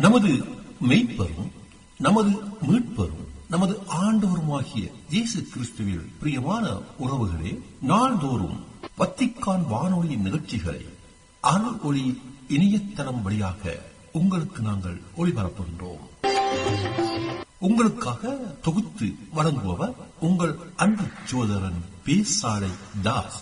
நமது மெய்ப்பரும் நமது மீட்பரும் நமது ஆண்டவருமாகிய இயேசு கிறிஸ்துவில் பிரியமான உறவுகளே, நாள்தோறும் வத்திக்கான் வானொலியின் நிகழ்ச்சிகளை அருள் ஒளி இணையதளம் வழியாக உங்களுக்கு நாங்கள் ஒளிபரப்புகின்றோம். உங்களுக்காக தொகுத்து வழங்குபவர் உங்கள் அன்பு சகோதரன் பேசாலை தாஸ்.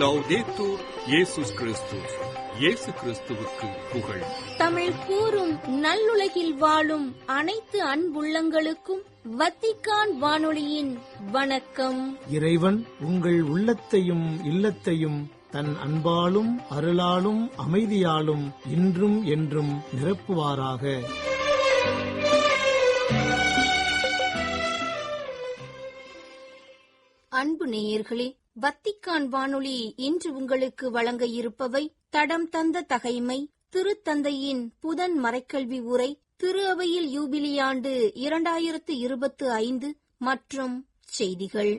லௌதேத்தூர் இயேசுஸ் கிறிஸ்துஸ். இயேசு கிறிஸ்துவுக்கு புகழ். தமிழ் கூறும் நல்லுலகில் வாழும் அனைத்து அன்புள்ளங்களுக்கும் வத்திக்கான் வானொலியின் வணக்கம். இறைவன் உங்கள் உள்ளத்தையும் இல்லத்தையும் தன் அன்பாலும் அருளாலும் அமைதியாலும் இன்றும் என்றும் நிரப்புவாராக. அன்பு நேயர்களே, வத்திக்கான் வானொலி இன்று உங்களுக்கு வழங்க இருப்பவை: தடம் தந்த தகைமை, திருத்தந்தையின் புதன் மறைக்கல்வி உரை, திரு அவையில் யூபிலி ஆண்டு 2025 மற்றும் செய்திகள்.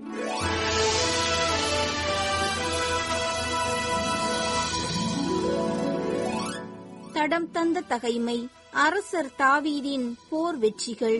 தடம் தந்த தகைமை, அரசர் தாவீதின் போர் வெற்றிகள்.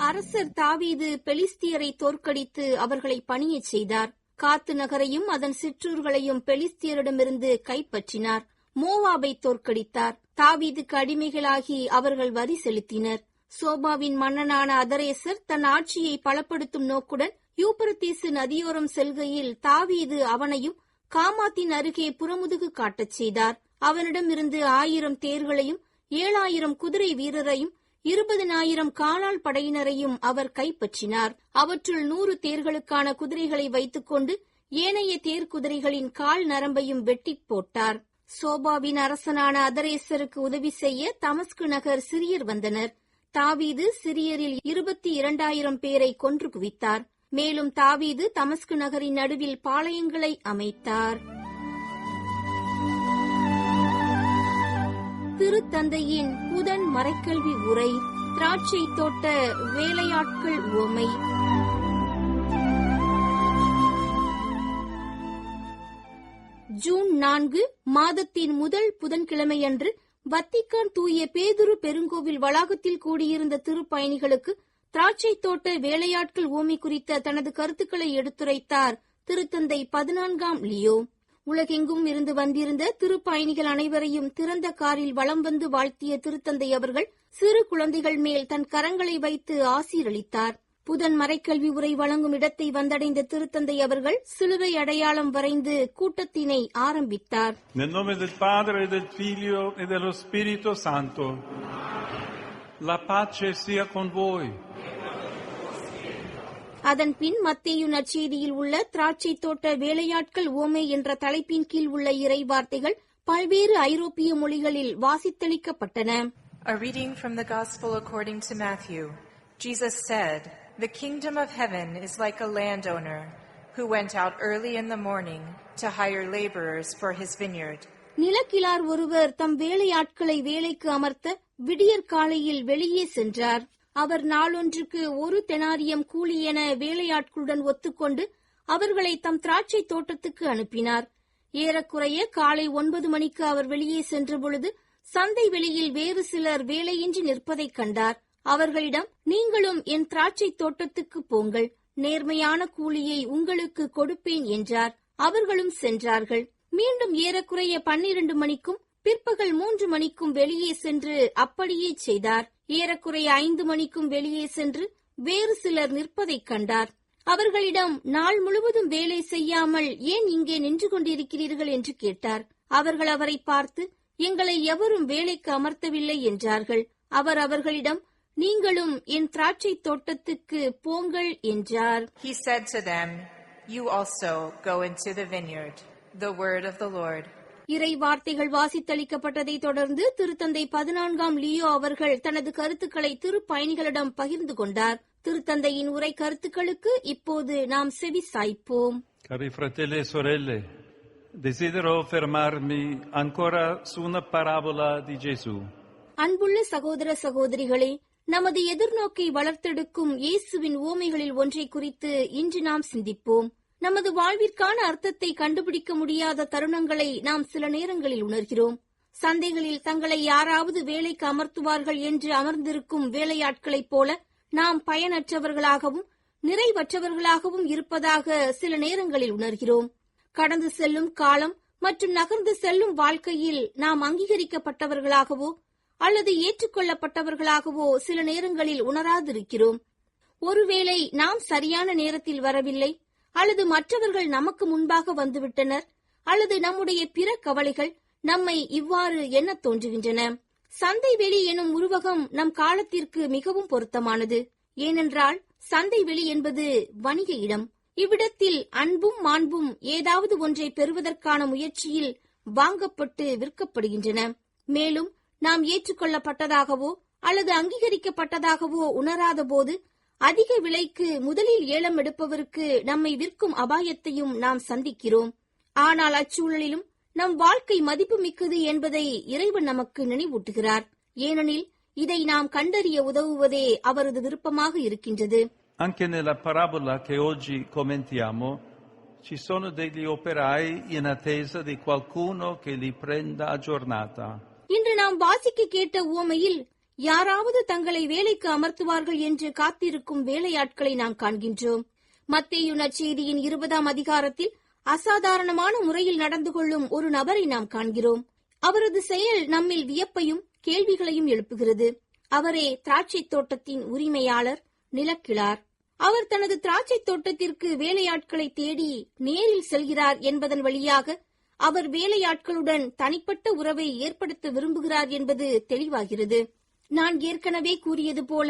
அரசர் தாவீது பெலிஸ்தியரை தோற்கடித்து அவர்களை பணியச் செய்தார். காத்து நகரையும் அதன் சிற்றூர்களையும் பெலிஸ்தியரிடமிருந்து கைப்பற்றினார். மோவாபை தோற்கடித்தார். தாவீதுக்கு அடிமைகளாகி அவர்கள் வரி செலுத்தினர். சோபாவின் மன்னனான அதரேசர் தன் ஆட்சியை பலப்படுத்தும் நோக்குடன் யூப்ரத்தீசு நதியோரம் செல்கையில் தாவீது அவனையும் காமாத்தின் அருகே புறமுதுகு காட்டச் செய்தார். அவனிடமிருந்து 1000 தேர்களையும் 7000 குதிரை வீரரையும் 20,000 காலாள் படையினரையும் அவர் கைப்பற்றினார். அவற்றுள் 100 தேர்களுக்கான குதிரைகளை வைத்துக் கொண்டு ஏனைய தேர் குதிரைகளின் கால் நரம்பையும் வெட்டி போட்டார். சோபாவின் அரசனான அதரேசருக்கு உதவி செய்ய தமஸ்கு நகர் சிரியர் வந்தனர். தாவீது சிரியரில் 22,000 பேரை கொன்று குவித்தார். மேலும் தாவீது தமஸ்கு நகரின் நடுவில் பாளையங்களை அமைத்தார். திருத்தந்தையின் புதன் மறைக்கல்வி உரை, திராட்சை தோட்ட வேலையாட்கள் உவமை. ஜூன் 4 மாதத்தின் முதல் புதன்கிழமையன்று வத்திக்கான் தூய பேதுரு பெருங்கோவில் வளாகத்தில் கூடியிருந்த திருப்பயணிகளுக்கு திராட்சை தோட்ட வேலையாட்கள் உவமை குறித்த தனது கருத்துக்களை எடுத்துரைத்தார் திருத்தந்தை 14ஆம் லியோ. உலகெங்கும் இருந்து வந்திருந்த திருப்பயணிகள் அனைவரையும் திறந்த காரில் வலம் வந்து வாழ்த்திய திருத்தந்தை அவர்கள் சிறு குழந்தைகள் மேல் தன் கரங்களை வைத்து ஆசீரளித்தார். புதன் மறைக்கல்வி உரை வழங்கும் இடத்தை வந்தடைந்த திருத்தந்தை அவர்கள் சிலுவை அடையாளம் வரைந்து கூட்டத்தினை ஆரம்பித்தார். Nel nome del Padre, del Figlio e dello Spirito Santo. La pace sia con voi. அதன் பின் மத்தேயு நற்செய்தியில் உள்ள திராட்சை தோட்ட வேலையாட்கள் உவமை என்ற தலைப்பின் கீழ் உள்ள இறை வார்த்தைகள் பல்வேறு ஐரோப்பிய மொழிகளில் வாசித்தளிக்கப்பட்டன. A reading from the Gospel according to Matthew. Jesus said, "The kingdom of heaven is like a landowner who went out early in the morning to hire laborers for his vineyard." நிலக்கிழார் ஒருவர் தம் வேலையாட்களை வேலைக்கு அமர்த்த விடியற் காலையில் வெளியே சென்றார். அவர் நாளொன்றுக்கு 1 தெனாரியம் கூலி என வேலையாட்களுடன் ஒத்துக்கொண்டு அவர்களை தம் திராட்சை தோட்டத்துக்கு அனுப்பினார். ஏறக்குறைய காலை 9 மணிக்கு அவர் வெளியே சென்றபொழுது சந்தை வெளியில் வேறு சிலர் வேலையின்றி நிற்பதைக் கண்டார். அவர்களிடம், "நீங்களும் என் திராட்சை தோட்டத்துக்கு போங்கள், நேர்மையான கூலியை உங்களுக்கு கொடுப்பேன்" என்றார். அவர்களும் சென்றார்கள். மீண்டும் ஏறக்குறைய 12 மணிக்கும் பிற்பகல் 3 மணிக்கும் வெளியே சென்று அப்படியே செய்தார். ஏறக்குறைய 5 மணிக்கும் வெளியே சென்று வேறு சிலர் நிற்பதைக் கண்டார். அவர்களிடம், "நாள் முழுவதும் வேலை செய்யாமல் ஏன் இங்கே நின்று கொண்டிருக்கிறீர்கள்?" என்று கேட்டார். அவர்கள் அவரை பார்த்து, "எங்களை எவரும் வேலைக்கு அமர்த்தவில்லை" என்றார்கள். அவர் அவர்களிடம், "நீங்களும் என் திராட்சை தோட்டத்துக்கு போங்கள்" என்றார். He said to them, "You also go into the vineyard." The word of the Lord. இறை வார்த்தைகள் வாசித்தளிக்கப்பட்டதை தொடர்ந்து திருத்தந்தை 14ஆம் லியோ அவர்கள் தனது கருத்துக்களை திருப்பயணிகளிடம் பகிர்ந்து கொண்டார். திருத்தந்தையின் உரை கருத்துக்களுக்கு இப்போது நாம் செவி சாய்ப்போம். Cari fratelli e sorelle, desidero fermarmi ancora su una parabola di Gesù. அன்புள்ள சகோதர சகோதரிகளே, நமது எதிர்நோக்கை வளர்த்தெடுக்கும் இயேசுவின் உவமைகளில் ஒன்றை குறித்து இன்று நாம் சிந்திப்போம். நமது வாழ்விற்கான அர்த்தத்தை கண்டுபிடிக்க முடியாத தருணங்களை நாம் சில நேரங்களில் உணர்கிறோம். சந்தைகளில் தங்களை யாராவது வேலைக்கு அமர்த்துவார்கள் என்று அமர்ந்திருக்கும் வேலையாட்களைப் போல நாம் பயனற்றவர்களாகவும் நிறைவற்றவர்களாகவும் இருப்பதாக சில நேரங்களில் உணர்கிறோம். கடந்து செல்லும் காலம் மற்றும் நகர்ந்து செல்லும் வாழ்க்கையில் நாம் அங்கீகரிக்கப்பட்டவர்களாகவோ அல்லது ஏற்றுக்கொள்ளப்பட்டவர்களாகவோ சில நேரங்களில் உணராதிருக்கிறோம். ஒருவேளை நாம் சரியான நேரத்தில் வரவில்லை, அல்லது மற்றவர்கள் நமக்கு முன்பாக வந்துவிட்டனர், அல்லது நம்முடைய பிற கவலைகள் நம்மை இவ்வாறு எண்ண தோன்றுகின்றன. சந்தை வெளி எனும் உருவகம் நம் காலத்திற்கு மிகவும் பொருத்தமானது. ஏனென்றால் சந்தை வெளி என்பது வணிக இடம். இவ்விடத்தில் அன்பும் மாண்பும் ஏதாவது ஒன்றை பெறுவதற்கான முயற்சியில் வாங்கப்பட்டு விற்கப்படுகின்றன. மேலும் நாம் ஏற்றுக்கொள்ளப்பட்டதாகவோ அல்லது அங்கீகரிக்கப்பட்டதாகவோ உணராத போது அதிக விலைக்கு முதலில் ஏலம் எடுப்பவருக்கு நம்மை விற்கும் அபாயத்தையும் நாம் சந்திக்கிறோம். ஆனால் அச்சூழலிலும் நம் வாழ்க்கை மதிப்புமிக்கது என்பதை இறைவன் நமக்கு நினைவூட்டுகிறார். ஏனெனில் இதை நாம் கண்டறிய உதவுவதே அவரது விருப்பமாக இருக்கின்றது. Anche nella parabola che oggi commentiamo ci sono degli operai in attesa di qualcuno che li prenda a giornata. இன்று நாம் வாசிக்க கேட்ட உவமையில் யாராவது தங்களை வேலைக்கு அமர்த்துவார்கள் என்று காத்திருக்கும் வேலையாட்களை நாம் காண்கின்றோம். மத்தேயு நற்செய்தியின் 20ஆம் அதிகாரத்தில் அசாதாரணமான முறையில் நடந்து கொள்ளும் ஒரு நபரை நாம் காண்கிறோம். அவரது செயல் நம்மில் வியப்பையும் கேள்விகளையும் எழுப்புகிறது. அவரே திராட்சை தோட்டத்தின் உரிமையாளர், நிலக்கிழார். அவர் தனது திராட்சை தோட்டத்திற்கு வேலையாட்களை தேடி நேரில் செல்கிறார் என்பதன் வழியாக அவர் வேலையாட்களுடன் தனிப்பட்ட உறவை ஏற்படுத்த விரும்புகிறார் என்பது தெளிவாகிறது. நான் ஏற்கனவே கூறியது போல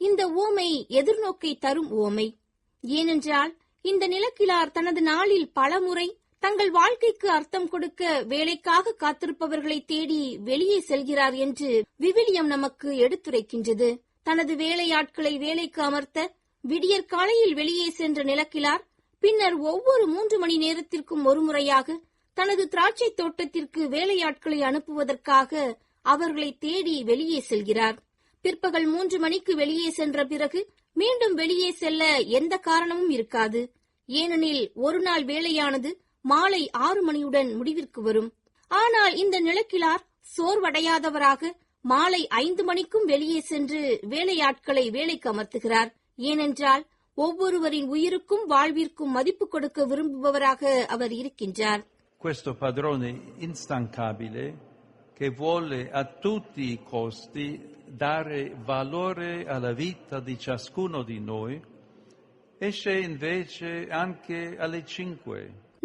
இந்த உவமை எதிர்நோக்கை தரும் உவமை. ஏனென்றால் இந்த நிலக்கிழார் தனது நாளில் பலமுறை தங்கள் வாழ்க்கைக்கு அர்த்தம் கொடுக்க வேலைக்காக காத்திருப்பவர்களை தேடி வெளியே செல்கிறார் என்று விவிலியம் நமக்கு எடுத்துரைக்கின்றது. தனது வேலையாட்களை வேலைக்கு அமர்த்த விடியற் காலையில் வெளியே சென்ற நிலக்கிழார் பின்னர் ஒவ்வொரு 3 மணி நேரத்திற்கும் ஒருமுறையாக தனது திராட்சை தோட்டத்திற்கு வேலையாட்களை அனுப்புவதற்காக அவர்களை தேடி வெளியே செல்கிறார். பிற்பகல் 3 மணிக்கு வெளியே சென்ற பிறகு மீண்டும் வெளியே செல்ல எந்த காரணமும் இருக்காது. ஏனெனில் ஒரு நாள் வேலையானது மாலை 6 மணியுடன் முடிவிற்கு வரும். ஆனால் இந்த நிலக்கிழார் சோர்வடையாதவராக மாலை 5 மணிக்கும் வெளியே சென்று வேலையாட்களை வேலைக்கு அமர்த்துகிறார். ஏனென்றால் ஒவ்வொருவரின் உயிருக்கும் வாழ்விற்கும் மதிப்பு கொடுக்க விரும்புபவராக அவர் இருக்கின்றார். Questo padrone instancabile che vuole a tutti i costi dare valore alla vita di ciascuno di noi esce invece anche alle 5.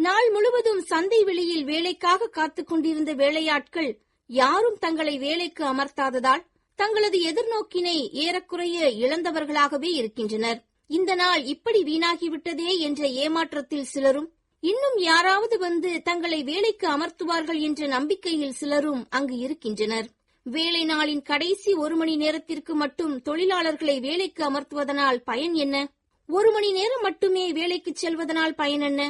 நாள் முழுவதும் சந்தை வெளியில் வேலைக்காக காத்துக் கொண்டிருந்த வேலையாட்கள் யாரும் தங்களை வேலைக்கு அமர்த்தாததால் தங்களது எதிர்நோக்கினை ஏறக்குறைய இழந்தவர்களாகவே இருக்கின்றனர். இந்த நாள் இப்படி வீணாகிவிட்டதே என்ற ஏமாற்றத்தில் சிலரும், இன்னும் யாராவது வந்து தங்களை வேலைக்கு அமர்த்துவார்கள் என்ற நம்பிக்கையில் சிலரும் அங்கு இருக்கின்றனர். வேலை நாளின் கடைசி 1 மணி நேரத்திற்கு மட்டும் தொழிலாளர்களை வேலைக்கு அமர்த்துவதனால் பயன் என்ன? 1 மணி நேரம் மட்டுமே வேலைக்கு செல்வதனால் பயன் என்ன?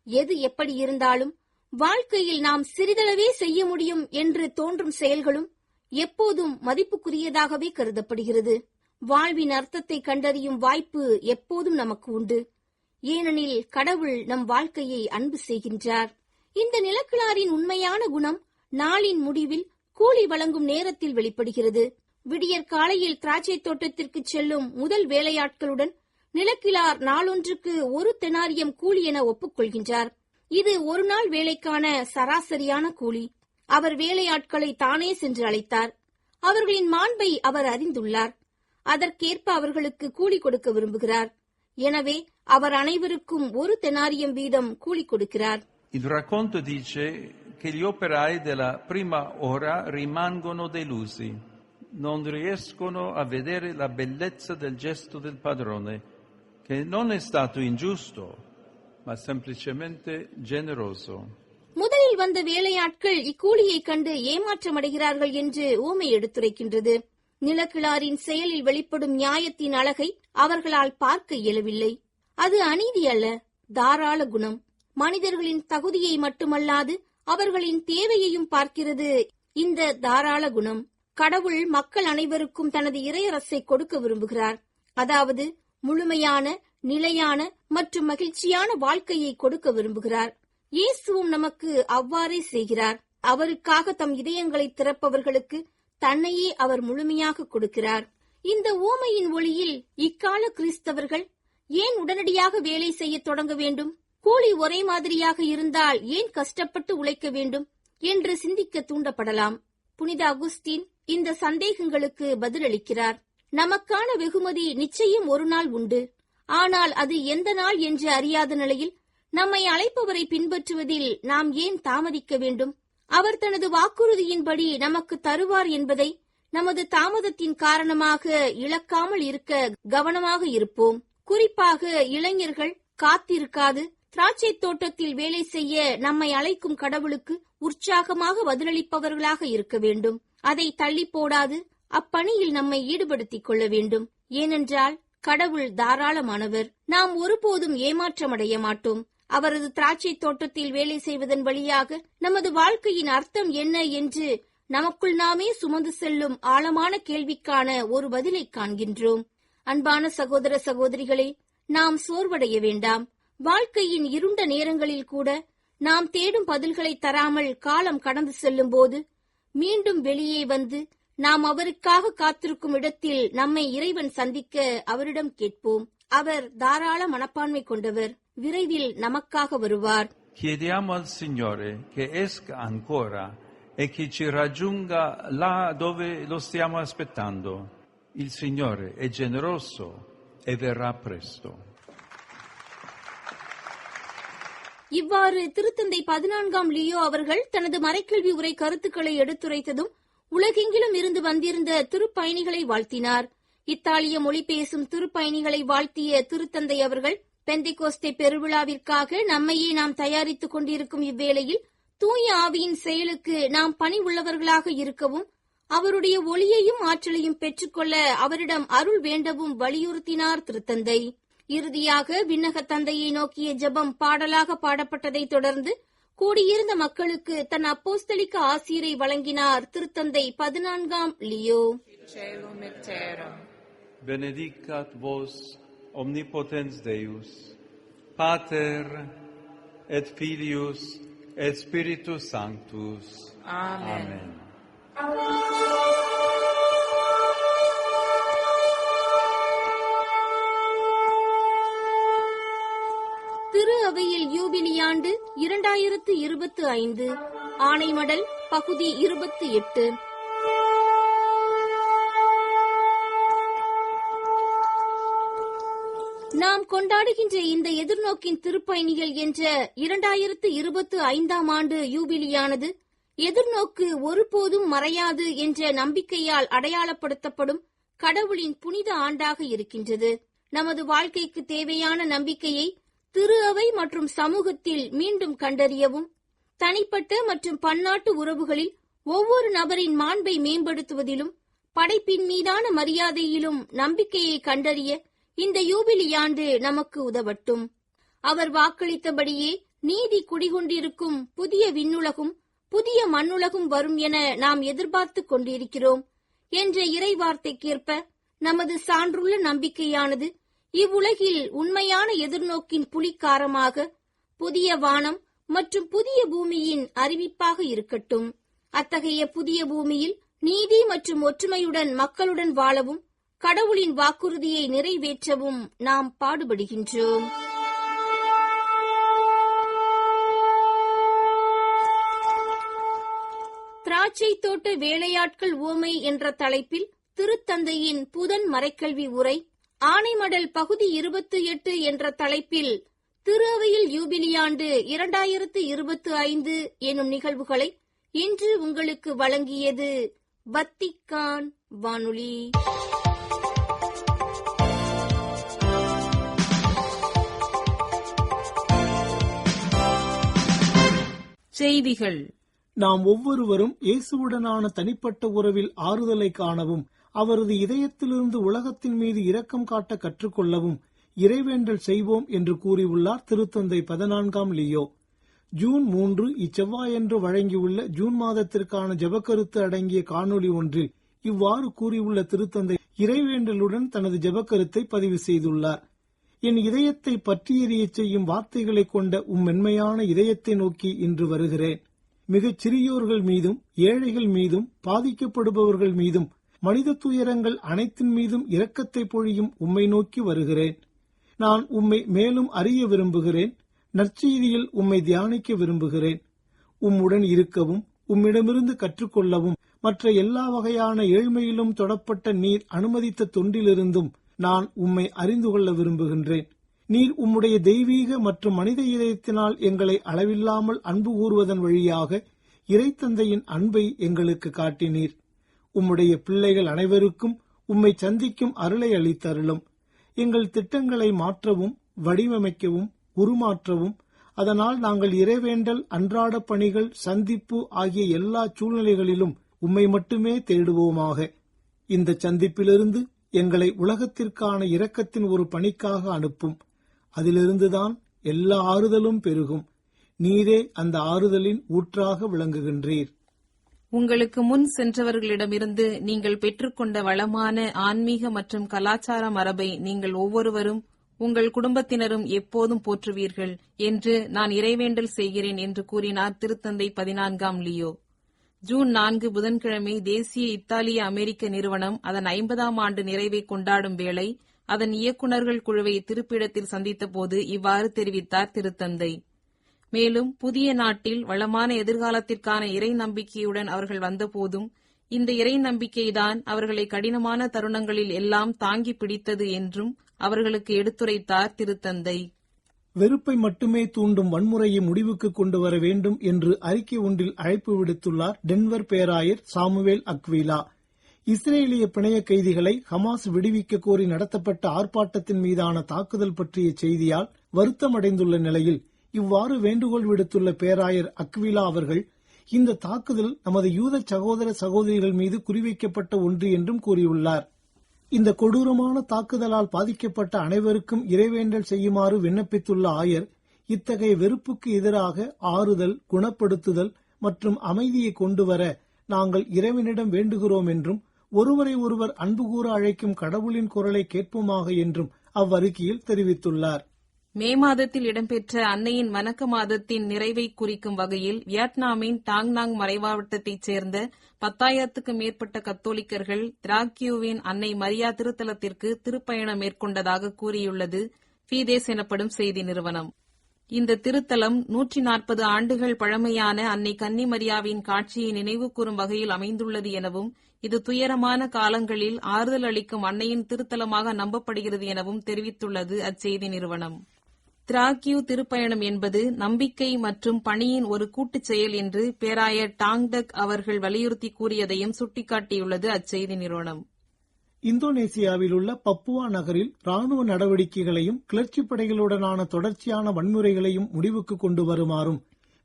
எது எப்படி இருந்தாலும் வாழ்க்கையில் நாம் சிறிதளவே செய்ய முடியும் என்று தோன்றும் செயல்களும் எப்போதும் மதிப்புக்குரியதாகவே கருதப்படுகிறது. வாழ்வின் அர்த்தத்தை கண்டறியும் வாய்ப்பு எப்போதும் நமக்கு உண்டு. ஏனெனில் கடவுள் நம் வாழ்க்கையை அன்பு செய்கின்றார். இந்த நிலக்கிழாரின் உண்மையான குணம் நாளின் முடிவில் கூலி வழங்கும் நேரத்தில் வெளிப்படுகிறது. விடியற் காலையில் திராட்சை தோட்டத்திற்கு செல்லும் முதல் வேலையாட்களுடன் நிலக்கிழார் நாளொன்றுக்கு 1 தெனாரியம் கூலி என ஒப்புக்கொள்கின்றார். இது ஒரு நாள் வேலைக்கான சராசரியான கூலி. அவர் வேலையாட்களை தானே சென்று அழைத்தார். அவர்களின் மாண்பை அவர் அறிந்துள்ளார். அதற்கேற்ப அவர்களுக்கு கூலி கொடுக்க விரும்புகிறார். எனவே அவர் அனைவருக்கும் 1 தெனாரியம் வீதம் கூலி கொடுக்கிறார். Il racconto dice che gli operai della prima ora rimangono delusi, non riescono a vedere la bellezza del gesto del padrone, che non è stato ingiusto, ma semplicemente generoso. முதலில் வந்த வேலையாட்கள் இக்கூலியை கண்டு ஏமாற்றமடைகிறார்கள் என்று ஊமை எடுத்துரைக்கின்றது. நிலக்கிழாரின் செயலில் வெளிப்படும் நியாயத்தின் அழகை அவர்களால் பார்க்க இயலவில்லை. அது அநீதி அல்ல, தாராள குணம். மனிதர்களின் தகுதியை மட்டுமல்லாது அவர்களின் தேவையையும் பார்க்கிறது இந்த தாராள குணம். கடவுள் மக்கள் அனைவருக்கும் தனது இறையரசை கொடுக்க விரும்புகிறார். அதாவது முழுமையான, நிலையான மற்றும் மகிழ்ச்சியான வாழ்க்கையை கொடுக்க விரும்புகிறார். இயேசுவும் நமக்கு அவ்வாறே செய்கிறார். அவருக்காக தம் இதயங்களை திறப்பவர்களுக்கு தன்னையே அவர் முழுமையாக கொடுக்கிறார். இந்த ஊமையின் ஒளியில் இக்கால கிறிஸ்தவர்கள் ஏன் உடனடியாக வேலை செய்ய தொடங்க வேண்டும், கூலி ஒரே மாதிரியாக இருந்தால் ஏன் கஷ்டப்பட்டு உழைக்க வேண்டும் என்று சிந்திக்க தூண்டப்படலாம். புனித அகுஸ்தீன் இந்த சந்தேகங்களுக்கு பதிலளிக்கிறார். நமக்கான வெகுமதி நிச்சயம் ஒரு நாள் உண்டு. ஆனால் அது எந்த நாள் என்று அறியாத நிலையில் நம்மை அழைப்பவரை பின்பற்றுவதில் நாம் ஏன் தாமதிக்க வேண்டும்? அவர் தனது வாக்குறுதியின்படி நமக்கு தருவார் என்பதை நமது தாமதத்தின் காரணமாக இழக்காமல் இருக்க கவனமாக இருப்போம். குறிப்பாக இளைஞர்கள் காத்திருக்காது திராட்சை தோட்டத்தில் வேலை செய்ய நம்மை அழைக்கும் கடவுளுக்கு உற்சாகமாக பதிலளிப்பவர்களாக இருக்க வேண்டும். அதை தள்ளி போடாது அப்பணியில் நம்மை ஈடுபடுத்திக் கொள்ள வேண்டும். ஏனென்றால் கடவுள் தாராளமானவர். நாம் ஒருபோதும் ஏமாற்றமடைய மாட்டோம். அவரது திராட்சை தோட்டத்தில் வேலை செய்வதன் வழியாக நமது வாழ்க்கையின் அர்த்தம் என்ன என்று நமக்குள் நாமே சுமந்து செல்லும் ஆழமான கேள்விக்கான ஒரு பதிலை காண்கின்றோம். அன்பான சகோதர சகோதரிகளே, நாம் சோர்வடைய வேண்டாம். வாழ்க்கையின் இருண்ட நேரங்களில் கூட நாம் தேடும் பதில்களை தராமல் காலம் கடந்து செல்லும் போது மீண்டும் வெளியே வந்து நாம் அவருக்காக காத்திருக்கும் இடத்தில் நம்மை இறைவன் சந்திக்க அவரிடம் கேட்போம். அவர் தாராள மனப்பான்மை கொண்டவர். விரைவில் நமக்காக வருவார். Chiediamo al Signore che esca ancora e che ci raggiunga là dove lo stiamo aspettando. Il Signore è generoso e verrà presto. இவ்வாறு திருத்தந்தை 14ஆம் லியோ அவர்கள் தனது மறைக்கல்வி உரை கருத்துக்களை எடுத்துரைத்ததும் உலகெங்கிலும் இருந்து வந்திருந்த திருப்பயணிகளை வாழ்த்தினார். இத்தாலிய மொழி பேசும் திருப்பயணிகளை வாழ்த்திய திருத்தந்தை அவர்கள், பெந்தைகோஸ்தே பெருவிழாவிற்காக நம்மையே நாம் தயாரித்துக் கொண்டிருக்கும் இவ்வேளையில் தூய ஆவியின் செயலுக்கு நாம் பணி உள்ளவர்களாக இருக்கவும் அவருடைய ஒளியையும் ஆற்றலையும் பெற்றுக்கொள்ள அவரிடம் அருள் வேண்டவும் வலியுறுத்தினார் திருத்தந்தை. இறுதியாக விண்ணக தந்தையை நோக்கிய ஜெபம் பாடலாக பாடப்பட்டதை தொடர்ந்து கூடியிருந்த மக்களுக்கு தன் அப்போஸ்தலிக்க ஆசீரை வழங்கினார் திருத்தந்தை 14ஆம் Leo. Benedicat vos omnipotens Deus, Pater et Filius et Spiritus Sanctus. Amen. திரு அவையில் யூபிலி ஆண்டு 2025 ஆணைமடல் பகுதி 28. நாம் கொண்டாடுகின்ற இந்த எதிர்நோக்கின் திருப்பயணிகள் என்ற 2025ஆம் ஆண்டு யூபிலியானது எதிர்நோக்கு ஒருபோதும் மறையாது என்ற நம்பிக்கையால் அடையாளப்படுத்தப்படும் கடவுளின் புனித ஆண்டாக இருக்கின்றது. நமது வாழ்க்கைக்கு தேவையான நம்பிக்கையை திரு அவை மற்றும் சமூகத்தில் மீண்டும் கண்டறியவும், தனிப்பட்ட மற்றும் பன்னாட்டு உறவுகளில் ஒவ்வொரு நபரின் மாண்பை மேம்படுத்துவதிலும் படைப்பின் மீதான மரியாதையிலும் நம்பிக்கையை கண்டறிய இந்த யூபிலி ஆண்டு நமக்கு உதவட்டும். அவர் வாக்களித்தபடியே நீதி குடிகொண்டிருக்கும் புதிய விண்ணுலகும் புதிய மண்ணுலகும் வரும் என நாம் எதிர்பார்த்துக் கொண்டிருக்கிறோம் என்ற இறைவார்த்தைக்கேற்ப நமது சான்றுள்ள நம்பிக்கையானது இவ்வுலகில் உண்மையான எதிர்நோக்கின் புலிக்காரமாக புதிய வானம் மற்றும் புதிய பூமியின் அறிவிப்பாக இருக்கட்டும். அத்தகைய புதிய பூமியில் நீதி மற்றும் ஒற்றுமையுடன் மக்களுடன் வாழவும் கடவுளின் வாக்குறுதியை நிறைவேற்றவும் நாம் பாடுபடுகின்றோம். திராட்சை தோட்ட வேலையாட்கள் உவமை என்ற தலைப்பில் திருத்தந்தையின் புதன் மறைக்கல்வி உரை, ஆணைமடல் பகுதி 28 என்ற தலைப்பில் திரு அவையில் யூபிலியாண்டு 2025 எனும் நிகழ்வுகளை இன்று உங்களுக்கு வழங்கியது வத்திக்கான் வானொலி. செய்திகள். நாம் ஒவ்வொருவரும் இயேசுவுடனான தனிப்பட்ட உறவில் ஆறுதலை காணவும், அவரது இதயத்திலிருந்து உலகத்தின் மீது இரக்கம் காட்ட கற்றுக்கொள்ளவும் இறைவேண்டல் செய்வோம் என்று கூறியுள்ளார் திருத்தந்தை 14ஆம் லியோ. ஜூன் 3 இச்செவ்வாயன்று வழங்கியுள்ள ஜூன் மாதத்திற்கான ஜெபக்கருத்து அடங்கிய காணொலி ஒன்றில் இவ்வாறு கூறியுள்ள திருத்தந்தை இறைவேண்டலுடன் தனது ஜெபக்கருத்தை பதிவு செய்துள்ளார். என் இதயத்தை பற்றி எறியச் செய்யும் வார்த்தைகளை கொண்ட மென்மையான இதயத்தை நோக்கி இன்று வருகிறேன். மிகச் சிறியோர்கள் மீதும் ஏழைகள் மீதும் பாதிக்கப்படுபவர்கள் மீதும் மனித துயரங்கள் அனைத்தின் மீதும் இரக்கத்தை பொழியும் உம்மை நோக்கி வருகிறேன். நான் உம்மை மேலும் அறிய விரும்புகிறேன். நற்செய்தியில் உம்மை தியானிக்க விரும்புகிறேன். உம்முடன் இருக்கவும் உம்மிடமிருந்து கற்றுக்கொள்ளவும் மற்ற எல்லா வகையான ஏழ்மையிலும் தொடப்பட்ட நீர் அனுமதித்த தொண்டிலிருந்தும் நான் உம்மை அறிந்து கொள்ள விரும்புகின்றேன். நீர் உம்முடைய தெய்வீக மற்றும் மனித இதயத்தினால் எங்களை அளவில்லாமல் அன்பு கூறுவதன் வழியாக இறைத்தந்தையின் அன்பை எங்களுக்கு காட்டினீர். உம்முடைய பிள்ளைகள் அனைவருக்கும் உம்மை சந்திக்கும் அருளை அளித்தருளும். எங்கள் திட்டங்களை மாற்றவும் வடிவமைக்கவும் உருமாற்றவும், அதனால் நாங்கள் இறைவேண்டல், அன்றாட பணிகள், சந்திப்பு ஆகிய எல்லா சூழ்நிலைகளிலும் உம்மை மட்டுமே தேடுவோமாக. இந்த சந்திப்பிலிருந்து எங்களை உலகத்திற்கான இரக்கத்தின் ஒரு பணிக்காக அனுப்பும். அதிலிருந்துதான் எல்லா ஆறுதலும் பெருகும். நீரே அந்த ஆறுதலின் ஊற்றாக விளங்குகின்றீர். உங்களுக்கு முன் சென்றவர்களிடமிருந்து நீங்கள் பெற்றுக்கொண்ட வளமான ஆன்மீக மற்றும் கலாச்சார மரபை நீங்கள் ஒவ்வொருவரும் உங்கள் குடும்பத்தினரும் எப்போதும் போற்றுவீர்கள் என்று நான் இறைவேண்டல் செய்கிறேன் என்று கூறினார் திருத்தந்தை 14ஆம் லியோ. ஜூன் 4 புதன்கிழமை தேசிய இத்தாலிய அமெரிக்க நிறுவனம் அதன் 50ஆம் ஆண்டு நிறைவை கொண்டாடும் வேளை அதன் இயக்குநர்கள் குழுவை திருப்பிடத்தில் சந்தித்த போது இவ்வாறு தெரிவித்தார் திருத்தந்தை. மேலும் புதிய நாட்டில் வளமான எதிர்காலத்திற்கான இறை நம்பிக்கையுடன் அவர்கள் வந்தபோதும் இந்த இறை நம்பிக்கைதான் அவர்களை கடினமான தருணங்களில் எல்லாம் தாங்கி பிடித்தது என்றும் அவர்களுக்கு எடுத்துரைத்தார் திருத்தந்தை. வெறுப்பை மட்டுமே தூண்டும் வன்முறையை முடிவுக்கு கொண்டு வர வேண்டும் என்று அறிக்கை ஒன்றில் அழைப்பு விடுத்துள்ளார் டென்வர் பேராயர் சாமுவேல் அக்விலா. இஸ்ரேலிய பிணைய கைதிகளை ஹமாஸ் விடுவிக்க கோரி நடத்தப்பட்ட ஆர்ப்பாட்டத்தின் மீதான தாக்குதல் பற்றிய செய்தியால் வருத்தமடைந்துள்ள நிலையில் இவ்வாறு வேண்டுகோள் விடுத்துள்ள பேராயர் அக்விலா அவர்கள், இந்த தாக்குதல் நமது யூத சகோதர சகோதரிகள் மீது குறிவைக்கப்பட்ட ஒன்று என்றும் கூறியுள்ளார். இந்த கொடூரமான தாக்குதலால் பாதிக்கப்பட்ட அனைவருக்கும் இறைவேண்டல் செய்யுமாறு விண்ணப்பித்துள்ள ஆயர், இத்தகைய வெறுப்புக்கு எதிராக ஆறுதல், குணப்படுத்துதல் மற்றும் அமைதியை கொண்டுவர நாங்கள் இறைவனிடம் வேண்டுகிறோம் என்றும் ஒருவரை ஒருவர் அன்பு கூற அழைக்கும் கடவுளின் குரலை கேட்போமாக என்றும் அவ்வறிக்கையில் தெரிவித்துள்ளார். மே மாதத்தில் இடம்பெற்ற அன்னையின் வணக்க மாதத்தின் நிறைவை குறிக்கும் வகையில் வியட்நாமின் டாங்நாங் மறைமாவட்டத்தைச் சேர்ந்த 10,000க்கும் மேற்பட்ட கத்தோலிக்கர்கள் திராக்கியூவின் அன்னை மரியா திருத்தலத்திற்கு திருப்பயணம் மேற்கொண்டதாக கூறியுள்ளது ஃபீதேஸ் எனப்படும் செய்தி நிறுவனம். இந்த திருத்தலம் 140 ஆண்டுகள் பழமையான அன்னை கன்னிமரியாவின் காட்சியை நினைவு கூறும் வகையில் அமைந்துள்ளது எனவும், இது துயரமான காலங்களில் ஆறுதல் அளிக்கும் அன்னையின் திருத்தலமாக நம்பப்படுகிறது எனவும் தெரிவித்துள்ளது அச்செய்தி நிறுவனம். திராக்கியூ திருப்பயணம் என்பது நம்பிக்கை மற்றும் பணியின் ஒரு கூட்டுச் செயல் என்று பேராயர் டாங்டக் அவர்கள் வலியுறுத்தி கூறியதையும் சுட்டிக்காட்டியுள்ளது அச்செய்தி நிறுவனம். இந்தோனேசியாவில் உள்ள பப்புவா நகரில் ராணுவ நடவடிக்கைகளையும் கிளர்ச்சிப் படைகளுடனான தொடர்ச்சியான வன்முறைகளையும் முடிவுக்கு கொண்டு வருமாறும்,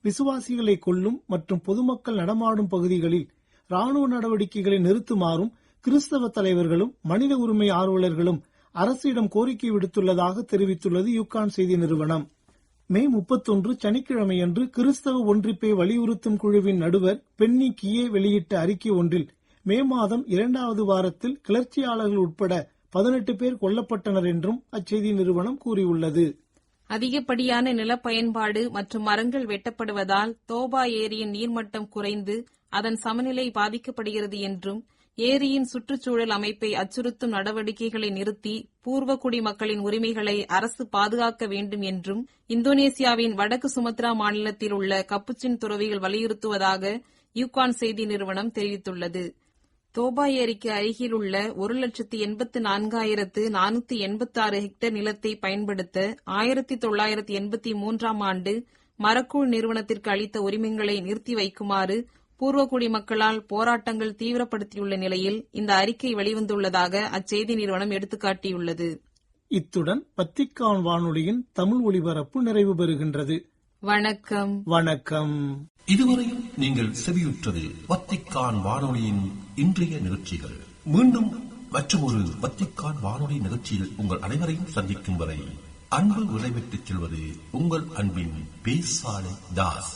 விசுவாசிகளை கொல்லும் மற்றும் பொதுமக்கள் நடமாடும் பகுதிகளில் ராணுவ நடவடிக்கைகளை நிறுத்துமாறும் கிறிஸ்தவ தலைவர்களும் மனித உரிமை ஆர்வலர்களும் அரசிடம் கோரிக்கை விடுத்துள்ளதாக தெரிவித்துள்ளது யூகான் செய்தி நிறுவனம். மே 31 சனிக்கிழமையன்று கிறிஸ்தவ ஒன்றிப்பை வலியுறுத்தும் குழுவின் நடுவர் பென்னி கியே வெளியிட்ட அறிக்கை ஒன்றில் மே மாதம் 2வது வாரத்தில் கிளர்ச்சியாளர்கள் உட்பட 18 பேர் கொல்லப்பட்டனர் என்றும் அச்செய்தி நிறுவனம் கூறியுள்ளது. அதிகப்படியான நிலப்பயன்பாடு மற்றும் மரங்கள் வெட்டப்படுவதால் தோபா ஏரியின் நீர்மட்டம் குறைந்து அதன் சமநிலை பாதிக்கப்படுகிறது என்றும், ஏரியின் சுற்றுச்சூழல் அமைப்பை அச்சுறுத்தும் நடவடிக்கைகளை நிறுத்தி பூர்வகுடி மக்களின் உரிமைகளை அரசு பாதுகாக்க வேண்டும் என்றும் இந்தோனேசியாவின் வடக்கு சுமத்ரா மாநிலத்தில் உள்ள கப்புச்சின் துறவிகள் வலியுறுத்துவதாக யூகான் செய்தி நிறுவனம் தெரிவித்துள்ளது. தோபா ஏரிக்கு அருகில் உள்ள 1,84,486 ஹெக்டேர் நிலத்தை பயன்படுத்த 1983ஆம் ஆண்டு மரக்கூழ் நிறுவனத்திற்கு அளித்த உரிமங்களை நிறுத்தி வைக்குமாறு பூர்வகுடி மக்களால் போராட்டங்கள் தீவிரப்படுத்தியுள்ள நிலையில் இந்த அறிக்கை வெளிவந்துள்ளதாக அச்செய்தி நிறுவனம் எடுத்துக்காட்டியுள்ளது. இத்துடன் வத்திக்கான் வானொலியின் தமிழ் ஒலிபரப்பு நிறைவு பெறுகின்றது. வணக்கம். வணக்கம். இதுவரையும் நீங்கள் செவியுற்றது வத்திக்கான் வானொலியின் இன்றைய நிகழ்ச்சிகள். மீண்டும் மற்றொரு வத்திக்கான் வானொலி நிகழ்ச்சியில் உங்கள் அனைவரையும் சந்திக்கும் வரை அன்பு விடைபெற்றுச் செல்வது உங்கள் அன்பின் பேசாலை தாஸ்.